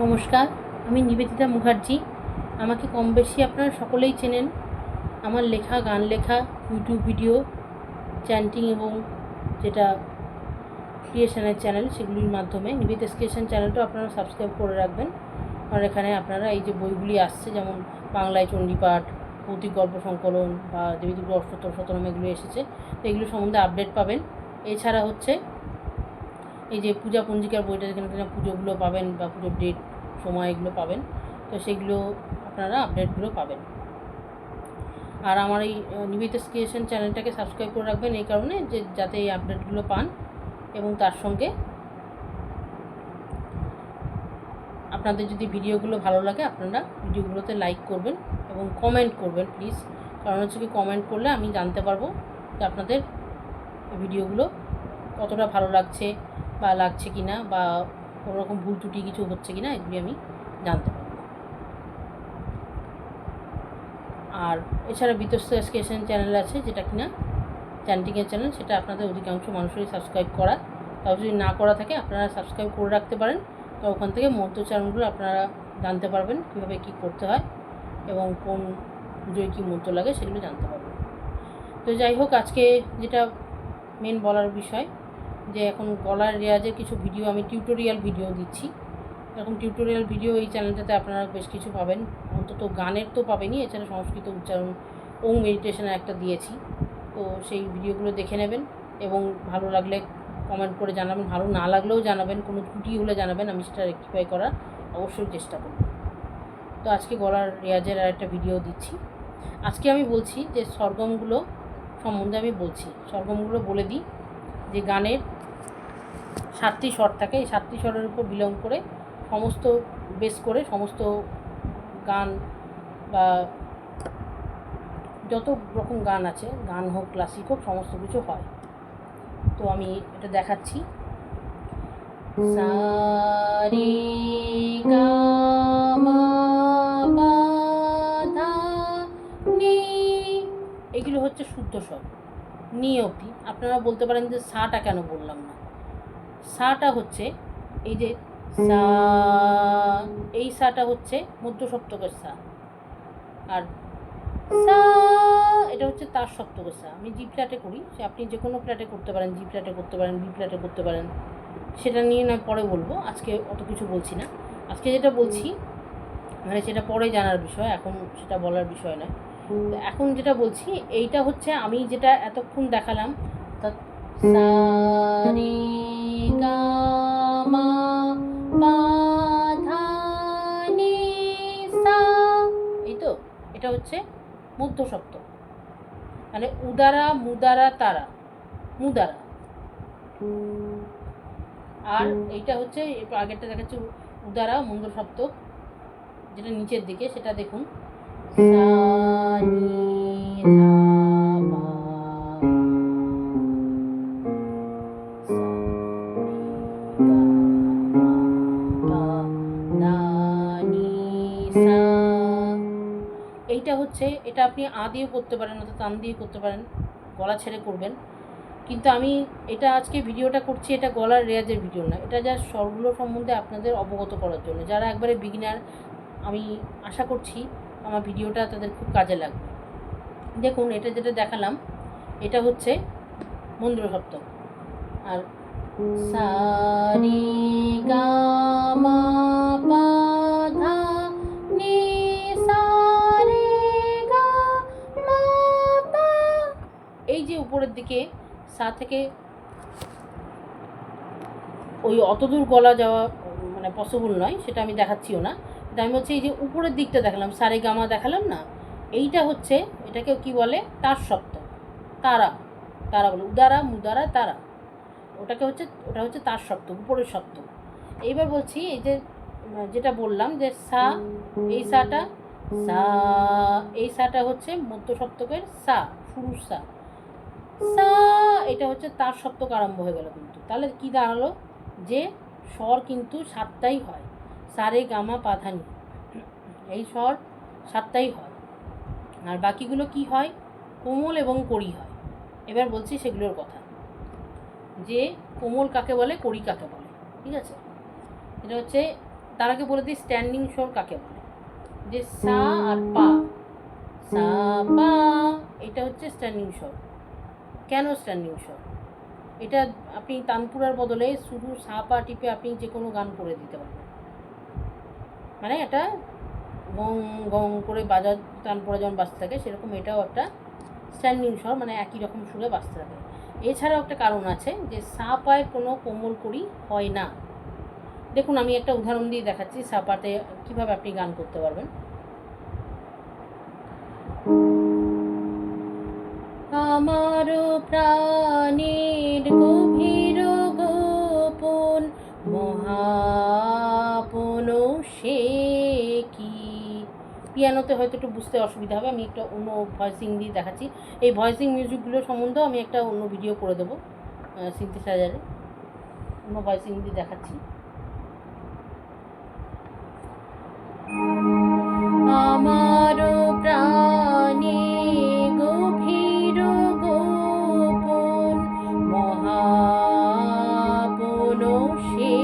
নমস্কার, আমি নিবেদিতা মুখার্জি। আমাকে কম বেশি আপনারা সকলেই চেনেন। আমার লেখা, গান লেখা, ইউটিউব ভিডিও, চ্যান্টিং এবং যেটা ক্রিয়েশনের চ্যানেল, সেগুলির মাধ্যমে নিবেদিতা ক্রিয়েশন চ্যানেলটাও আপনারা সাবস্ক্রাইব করে রাখবেন। আর এখানে আপনারা এই যে বইগুলি আসছে, যেমন বাংলায় চণ্ডীপাঠ, ভৌতিক গল্প সংকলন বা দেবী দুর্গা অষ্টোত্তর শতনাম, এগুলো এসেছে, তো এগুলো সম্বন্ধে আপডেট পাবেন। এছাড়া হচ্ছে এই যে পূজা পঞ্জিকার বইটা, যেখানে কিনা পুজোগুলো পাবেন বা পুজোর ডেট, সময়, এগুলো পাবেন, তো সেগুলো আপনারা আপডেটগুলো পাবেন। আর আমার এই নিবেদিতা ক্রিয়েশন চ্যানেলটাকে সাবস্ক্রাইব করে রাখবেন এই কারণে যে যাতে এই আপডেটগুলো পান, এবং তার সঙ্গে আপনাদের যদি ভিডিওগুলো ভালো লাগে আপনারা ভিডিওগুলোতে লাইক করবেন এবং কমেন্ট করবেন প্লিজ। কারণ হচ্ছে কি, কমেন্ট করলে আমি জানতে পারবো যে আপনাদের ভিডিওগুলো কতটা ভালো লাগছে বা লাগছে কি না, বা কোনো রকম ভুল ত্রুটি কিছু হচ্ছে কি না, এগুলি আমি জানতে পারবো। আর এছাড়া বিতস্ত ক্রিয়েশন চ্যানেল আছে, যেটা কিনা চ্যান্টিংয়ের চ্যানেল, সেটা আপনাদের অধিকাংশ মানুষেরই সাবস্ক্রাইব করা। তাও যদি না করা থাকে আপনারা সাবস্ক্রাইব করে রাখতে পারেন, তো ওখান থেকে মন্ত্রোচ্চারণগুলো আপনারা জানতে পারবেন, কীভাবে কী করতে হয় এবং কোন পুজোয় কী মন্ত্র লাগে সেগুলো জানতে পারবেন। তো যাই হোক, আজকে যেটা মেন বলার বিষয়, যে এখন গলার রেওয়াজের কিছু ভিডিও, আমি টিউটোরিয়াল ভিডিও দিচ্ছি। এরকম টিউটোরিয়াল ভিডিও এই চ্যানেলটাতে আপনারা বেশ কিছু পাবেন, অন্তত গানের তো পাবেনই, এছাড়া সংস্কৃত উচ্চারণ ও মেডিটেশনের একটা দিয়েছি। তো সেই ভিডিওগুলো দেখে নেবেন এবং ভালো লাগলে কমেন্ট করে জানাবেন, ভালো না লাগলেও জানাবেন, কোনো ত্রুটি হলে জানাবেন, আমি সেটা রেকটিফাই করার অবশ্যই চেষ্টা করব। তো আজকে গলার রেওয়াজের আর একটা ভিডিও দিচ্ছি। আজকে আমি বলছি যে সরগমগুলো সম্বন্ধে আমি বলছি। সরগমগুলো বলে দিই যে গানের 7টি স্বর থাকে, এই 7টি স্বরের উপর বিলং করে সমস্ত বেস করে সমস্ত গান বা যত রকম গান আছে, গান হোক ক্লাসিক হোক, সমস্ত কিছু হয়। তো আমি এটা দেখাচ্ছি। সা রে গা মা পা ধা নি, এগুলো হচ্ছে শুদ্ধ স্বর। নি অবধি। আপনারা বলতে পারেন যে সাটা কেন বললাম না। সাটা হচ্ছে এই যে সা, এই সাটা হচ্ছে মধ্য সপ্তকের সা, আর সা এটা হচ্ছে তার সপ্তকের সা। আমি জি ফ্ল্যাটে করি, সে আপনি যে কোনো ফ্ল্যাটে করতে পারেন, জি ফ্ল্যাটে করতে পারেন, বি ফ্ল্যাটে করতে পারেন, সেটা নিয়ে না পরে বলবো, আজকে অত কিছু বলছি না। আজকে যেটা বলছি মানে সেটা পরে জানার বিষয়, এখন সেটা বলার বিষয় নয়। এখন যেটা বলছি এইটা হচ্ছে আমি যেটা এতক্ষণ দেখালাম, অর্থাৎ সা রে গা মা পা ধা নি সা, এই তো এটা হচ্ছে মধ্য সপ্তক, মানে উদারা মুদারা তারা, মুদারা। আর এইটা হচ্ছে আগেরটা দেখাচ্ছে উদারা মধ্য সপ্তক, যেটা নিচের দিকে সেটা দেখুন, সা নি ধা পা, এইটা হচ্ছে, এটা আপনি আ দিয়েও করতে পারেন, অর্থাৎ তান দিয়ে করতে পারেন, গলা ছেড়ে করবেন। কিন্তু আমি এটা আজকে ভিডিওটা করছি, এটা গলার রেওয়াজের ভিডিও না, এটা যা স্বরগুলো সম্বন্ধে আপনাদের অবগত করার জন্য। যারা একবারে বিগিনার, আমি আশা করছি আমার ভিডিওটা তাদের খুব কাজে লাগবে। দেখুন, এটা যেটা দেখালাম এটা হচ্ছে মন্দ্র সপ্তক। আর সা রে গা মা পা ধা নি সা রে গা মা পা, এই যে উপরের দিকে সা থেকে ওই অতদূর গলা যাওয়া মানে পসিবল নয়, সেটা আমি দেখাচ্ছিও না। এটা আমি হচ্ছে এই যে উপরের দিকটা দেখালাম, সারে গামা দেখালাম না, এইটা হচ্ছে, এটাকে কি বলে, তার সপ্তক, তারা, তারা বলে, উদারা মুদারা তারা, ওটা হচ্ছে তার সপ্তক, উপরের সপ্তক। এইবার বলছি এই যে যেটা বললাম যে সা, এই সাটা সা, এই সাটা হচ্ছে মধ্য সপ্তকের সা, শুরুর সা। সা এটা হচ্ছে তার সপ্তক আরম্ভ হয়ে গেল। কিন্তু তাহলে কি দাঁড়ালো, যে স্বর কিন্তু 7টাই হয়, সারে গামা পাধানি, এই স্বর 7টাই হয়, আর বাকিগুলো কি হয়, কোমল এবং কড়ি হয়। এবার বলছি সেগুলোর কথা, যে কোমল কাকে বলে, কড়ি কাকে বলে। ঠিক আছে, এটা হচ্ছে তার আগে বলে দিই স্ট্যান্ডিং স্বর কাকে বলে। যে সা আর পা, সা পা, এটা হচ্ছে স্ট্যান্ডিং স্বর। কেন স্ট্যান্ডিং স্বর? এটা আপনি তানপুরার বদলে শুধু সা পা টিপে আপনি যে কোনো গান করে দিতে পারবেন। মানে এটা গং গং করে বাজার তানপুরা যেমন বাজতে থাকে, সেরকম এটাও একটা স্ট্যান্ডিং স্বর, মানে একই রকম সুরে বাজতে থাকে। এছাড়াও একটা কারণ আছে যে সা পায় কোনো কোমল করি হয় না। দেখুন আমি একটা উদাহরণ দিয়ে দেখাচ্ছি সা পাতে কীভাবে আপনি গান করতে পারবেন। আমার প্রাণের গভীর গোপন মহাপন সে কি। পিয়ানোতে হয়তো একটু বুঝতে অসুবিধা হবে, আমি একটা অন্য ভয়েসিং দিয়ে দেখাচ্ছি। এই ভয়েসিং মিউজিকগুলো সম্বন্ধেও আমি একটা অন্য ভিডিও করে দেবো সিনথেসাইজারে, অন্য ভয়েসিং দিয়ে দেখাচ্ছি। আমার প্রাণে গভীর গোপন মহাপন সে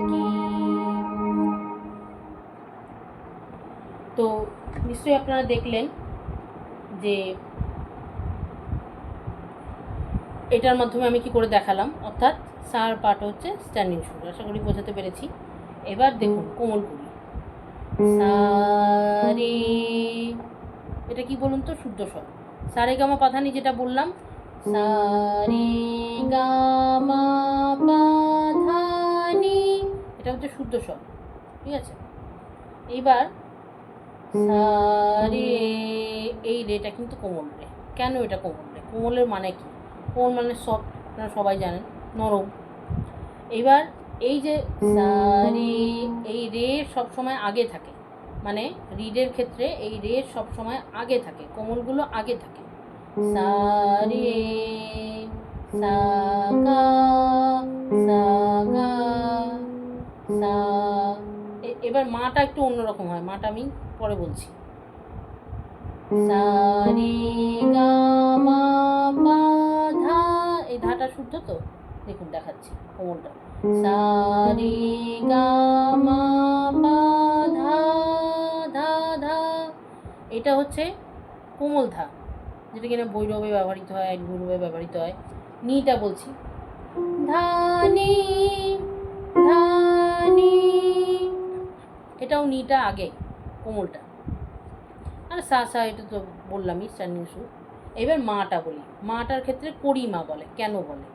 কি। তো নিশ্চয়ই আপনারা দেখলেন যে এটার মাধ্যমে আমি কি করে দেখালাম, অর্থাৎ সার পার্ট হচ্ছে স্ট্যান্ডিং সুর। আশা করি বোঝাতে পেরেছি। এবার দেখুন কোমল করি, সা রে, এটা কি বলুন তো? শুদ্ধ স্বর। সা রে গা মা পা ধা নি যেটা বললাম, সা রে গা মা পা ধা নি, এটা হচ্ছে শুদ্ধ স্বর, ঠিক আছে। এইবার সা রে, এই রেটা কিন্তু কোমল রে। কেন এটা কোমল রে? কোমলের মানে কি? কোমল মানে সফট, আপনারা সবাই জানেন, নরম। এইবার এই যে সা রে, এই রে সবসময় আগে থাকে, মানে রিডের ক্ষেত্রে এই রে সবসময় আগে থাকে, কোমলগুলো আগে থাকে। সা রে, সা গা, সা গা, সা। এবার মাটা একটু অন্যরকম হয়, মাটা আমি পরে বলছি। সা রে গা মা পা ধা, এই ধাটা শুদ্ধ তো? দেখুন দেখাচ্ছি কোমলটা, সা রে গা মা পা ধা ধা ধা, এটা হচ্ছে কোমল ধা, যেটা কিনা ভৈরবে ব্যবহৃত হয়, ভৈরবে ব্যবহৃত হয়। নিটা বলছি, ধানি ধানি, এটাও নিটা আগে, কোমলটা। আর সা সা এটা তো বললামই স্ট্যান্ডিং সুর। এবার মাটা বলি, মাটার ক্ষেত্রে কড়ি মা বলে। কেন বলে?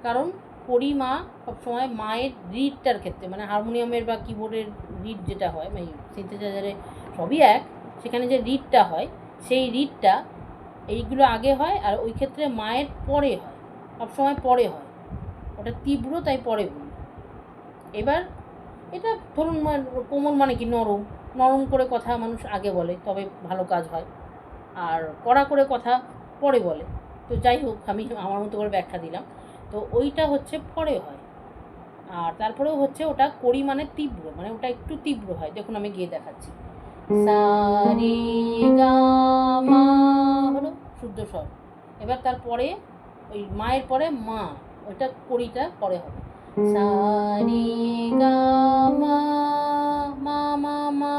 কারণ কড়ি মা সবসময় মায়ের রিডটার ক্ষেত্রে, মানে হারমোনিয়ামের বা কিবোর্ডের রিড যেটা হয়, মানে সিনথেসাইজারে সবই এক, সেখানে যে রিডটা হয় সেই রিডটা এইগুলো আগে হয়, আর ওই ক্ষেত্রে মায়ের পরে হয়, সবসময় পরে হয়, ওটা তীব্র, তাই পরে বলি। এবার এটা ধরুন কোমল মানে কি? নরম, নরম করে কথা মানুষ আগে বলে, তবে ভালো কাজ হয়, আর কড়া করে কথা পরে বলে। তো যাই হোক, আমি আমার মতো করে ব্যাখ্যা দিলাম। তো ওইটা হচ্ছে পরে হয়, আর তারপরেও হচ্ছে ওটা কড়ি মানে তীব্র, মানে ওটা একটু তীব্র হয়। দেখুন আমি গিয়ে দেখাচ্ছি, সা রে গা মা হলো শুদ্ধ স্বর। এবার তারপরে ওই মায়ের পরে মা, ওইটা কড়িটা পরে হবে, সা রে গা মা মা মা মা।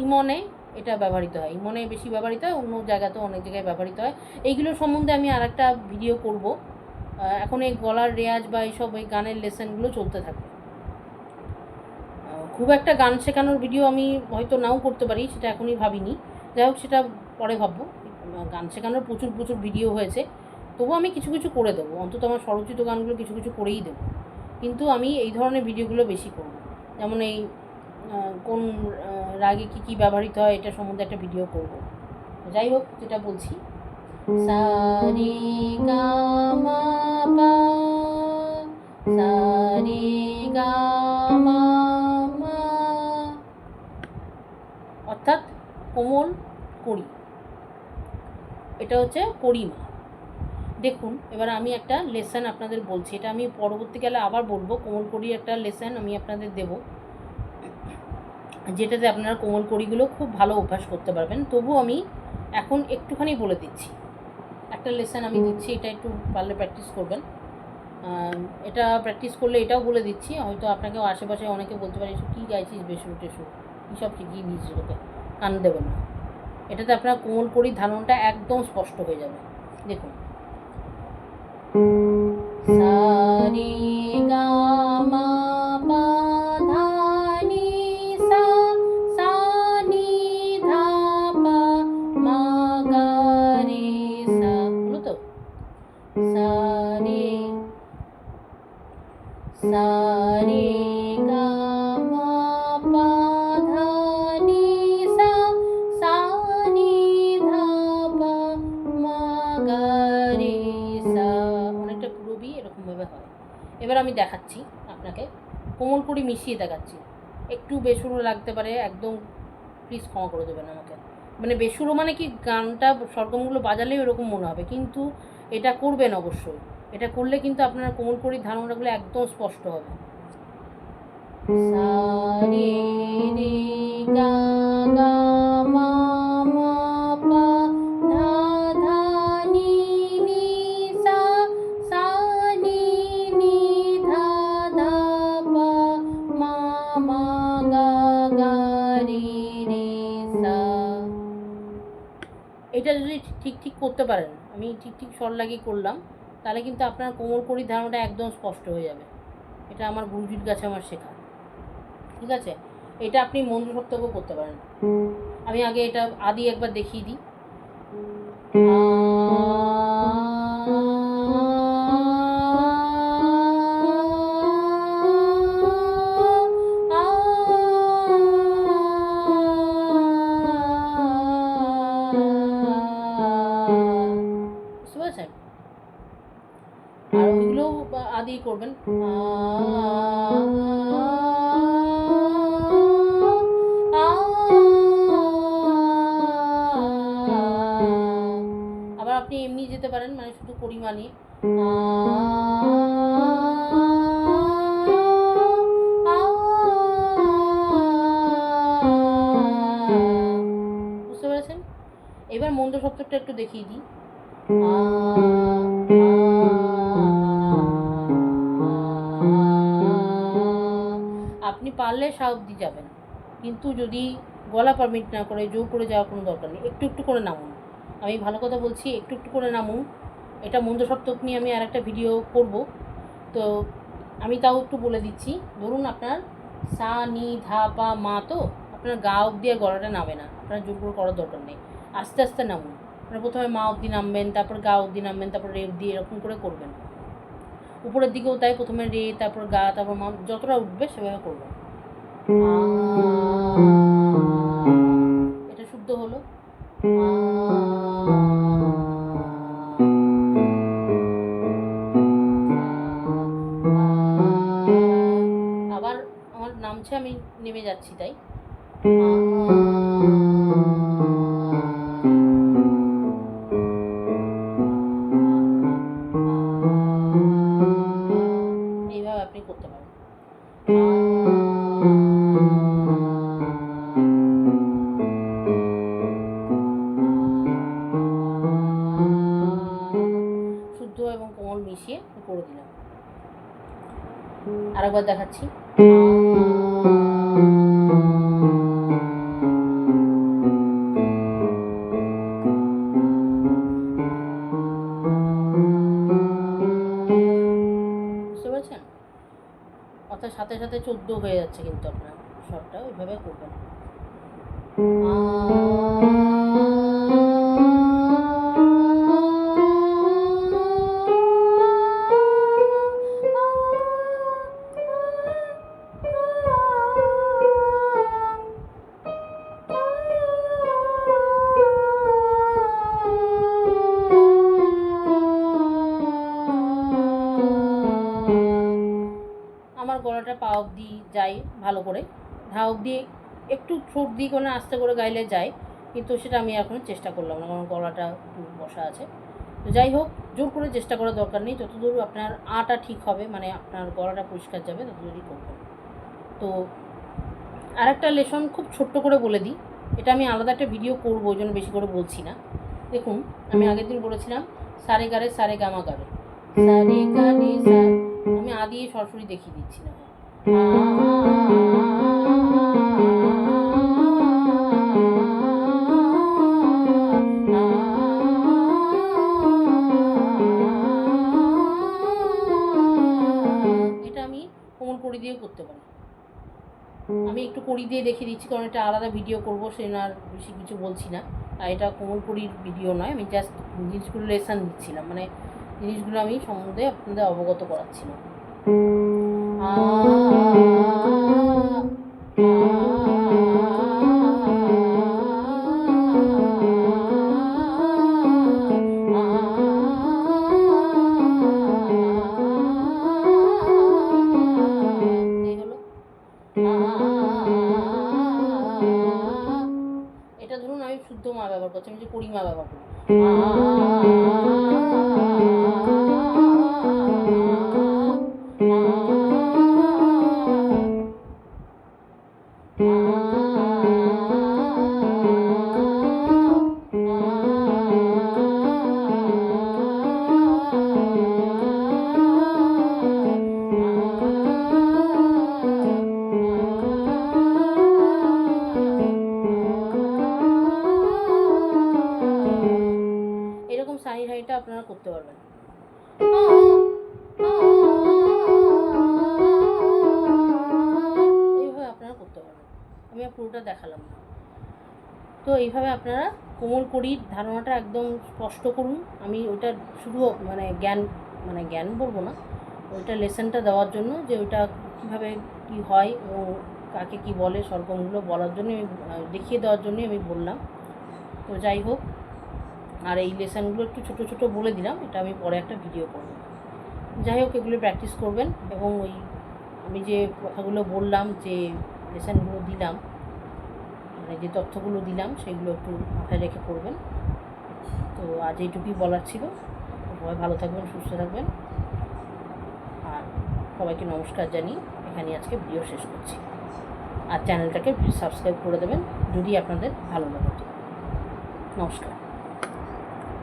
ইমনে এটা ব্যবহৃত হয়, ইমনে বেশি ব্যবহৃত হয়, অন্য জায়গাতেও অনেক জায়গায় ব্যবহৃত হয়। এইগুলো সম্বন্ধে আমি আর একটা ভিডিও করব। এখন এই গলার রেয়াজ বা এইসব এই গানের লেসনগুলো চলতে থাকবে। খুব একটা গান শেখানোর ভিডিও আমি হয়তো নাও করতে পারি, সেটা এখনই ভাবিনি। যাই হোক, সেটা পরে ভাববো। গান শেখানোর প্রচুর প্রচুর ভিডিও হয়েছে, তবু আমি কিছু কিছু করে দেবো, অন্তত আমার স্বরচিত গানগুলো কিছু কিছু করেই দেবো। কিন্তু আমি এই ধরনের ভিডিওগুলো বেশি করব, যেমন এই কোন রাগে কী কী ব্যবহৃত হয় এটা সম্বন্ধে একটা ভিডিও করব। যাই হোক, যেটা বলছি, সা রে গা মা পা, সা রে গা মা মা, অর্থাৎ কোমল কড়ি, এটা হচ্ছে কড়ি মা। দেখুন এবার আমি একটা লেসন আপনাদের বলছি, এটা আমি পরবর্তীকালে আবার বলবো। কোমল কড়ির একটা লেসন আমি আপনাদের দেব, যেটাতে আপনারা কোমল কড়িগুলো খুব ভালো অভ্যাস করতে পারবেন। তবু আমি এখন একটুখানি বলে দিচ্ছি, একটা লেসন আমি দিচ্ছি, এটা একটু পারলে প্র্যাকটিস করবেন। এটা প্র্যাকটিস করলে এটাও বলে দিচ্ছি, হয়তো আপনাকেও আশেপাশে অনেকে বলতে পারে এসব কী গাইছিস বেসুর টেসুর, কী সব শিখিয়ে দিয়েছিস ওকে, কান দেবেন না। এটাতে আপনার কোমল করি ধারণটা একদম স্পষ্ট হয়ে যাবে। দেখুন, সা রে গা মা পা ধা নি সা, সা নি ধা পা মা গা রে সা, হলো তো? সা রে গা মা পা ধা নি সা, সা নি ধা পা মা গা রে সা, অনেকটা পুরবি এরকমভাবে হয়। এবার আমি দেখাচ্ছি আপনাকে, কোমল করি মিশিয়ে দেখাচ্ছি। একটু বেসুরো লাগতে পারে, একদম প্লিজ ক্ষমা করে দেবেন আমাকে। মানে বেসুরো মানে কি, গানটা স্বরগমগুলো বাজালেই ওরকম মনে হবে, কিন্তু এটা করবেন অবশ্যই। এটা করলে কিন্তু আপনার কোমল করি ধারণাগুলো একদম স্পষ্ট হবে। সা রে রে গা গা মা মা পা ধা ধা নি নি সা, সা নি নি ধা ধা পা মা মা গা গা রে রে সা। এটা যদি ঠিক ঠিক করতে পারেন, আমি ঠিক ঠিক স্বর লাগিয়ে করলাম, তাহলে কিন্তু আপনার কোমল করি ধারণাটা একদম স্পষ্ট হয়ে যাবে। এটা আমার গুরুজির কাছে আমার শেখা, ঠিক আছে? এটা আপনি মন্ত্র সপ্তকেও করতে পারেন। আমি আগে এটা আদি একবার দেখিয়ে দিই। বুঝতে পেরেছেন? আর ওইগুলো আদি করবেন। আবার আপনি এমনি যেতে পারেন, মানে শুধু করি মানিয়ে বুঝতে পেরেছেন? এবার মন্ত্র সপ্তকটা একটু দেখিয়ে দিই। আপনি পারলে সা অবধি যাবেন, কিন্তু যদি গলা পারমিট না করে জোর করে যাওয়ার কোনো দরকার নেই, একটু একটু করে নামুন। আমি ভালো কথা বলছি, একটু একটু করে নামুন। এটা মন্ত্র সপ্তক নিয়ে আমি আরেকটা ভিডিও করব, তো আমি তাও একটু বলে দিচ্ছি। ধরুন আপনার সা নি ধা পা মা, তো আপনার গা অবধি আর গলাটা নামে না, আপনার জোর করে করার দরকার নেই, আস্তে আস্তে নামুন। আপনার প্রথমে মা অবধি নামবেন, তারপর গা অবধি নামবেন, তারপর রে অবধি, এরকম করে করবেন। উপরের দিকেও তাই, প্রথমে রে, তারপর গা, তারপর মা, যতটা উঠবে সেভাবে করবেন। এটা শুদ্ধ হলো। আবার আমার নামছে, আমি নেমে যাচ্ছি, তাই এইভাবে আপনি করতে পারেন। শুদ্ধ এবং কোমল মিশিয়ে করে দিলাম। আরেকবার দেখাচ্ছি। বুঝতে পেরেছেন? অর্থাৎ সাথে সাথে 14 হয়ে যাচ্ছে, কিন্তু আপনার শটটা ওইভাবে করবেন। আমার গলাটা পা অবধি যায় ভালো করে, ধা অবধি একটু ঠোঁট দিয়ে কোনো আস্তে করে গাইলে যায়, কিন্তু সেটা আমি এখন চেষ্টা করলাম না, কারণ গলাটা একটু বসা আছে। তো যাই হোক, জোর করে চেষ্টা করার দরকার নেই, যতদূর আপনার আটা ঠিক হবে, মানে আপনার গলাটা পরিষ্কার যাবে, ততদূরই করবেন। তো আরেকটা লেসন খুব ছোট্ট করে বলে দিই, এটা আমি আলাদা একটা ভিডিও করবো, ওই জন্য বেশি করে বলছি না। দেখুন, আমি আগের দিন বলেছিলাম সারে গারে সারে গামা গারে, সা রে গা রে সা, আমি আ দিয়ে সরাসরি দেখিয়ে দিচ্ছি না। এটা আমি কোমল কড়ি দিয়েও করতে পারি। আমি একটু কড়ি দিয়ে দেখিয়ে দিচ্ছি, কারণ এটা আলাদা ভিডিও করবো, সে আর বেশি কিছু বলছি না। আর এটা কোমল কড়ির ভিডিও নয়, আমি জাস্ট জিনিসগুলো লেসন দিচ্ছিলাম, মানে জিনিসগুলো আমি সম্বন্ধে আপনাদের অবগত করাচ্ছিলাম। এটা ধরুন আমি শুদ্ধ মা ব্যবহার করছি, আমি যে কড়ি মা ব্যবহার করি। এরকম সানি হাইটা আপনারা করতে পারবেন। এইভাবে আপনারা করতে পারবেন, আমি পুরোটা দেখালাম না। তো এইভাবে আপনারা কোমল কড়ির ধারণাটা একদম স্পষ্ট করুন। আমি ওইটা শুধু জ্ঞান বলবো না, ওইটা লেসনটা দেওয়ার জন্য, যে ওইটা কীভাবে কী হয় এবং কাকে কী বলে স্বরগমগুলো বলার জন্য, আমি দেখিয়ে দেওয়ার জন্যই আমি বললাম। তো যাই হোক, আর এই লেসনগুলো একটু ছোটো ছোটো বলে দিলাম, এটা আমি পরে একটা ভিডিও করব। যাই হোক, এগুলো প্র্যাকটিস করবেন এবং ওই আমি যে কথাগুলো বললাম, যে লেসনগুলো দিলাম, মানে যে তথ্যগুলো দিলাম, সেগুলো একটু মাথায় রেখে করবেন। তো আজ এইটুকুই বলার ছিল। সবাই ভালো থাকবেন, সুস্থ থাকবেন, আর সবাইকে নমস্কার জানিয়ে এখানেই আজকে ভিডিও শেষ করছি। আর চ্যানেলটাকে সাবস্ক্রাইব করে দেবেন যদি আপনাদের ভালো লাগে। নমস্কার।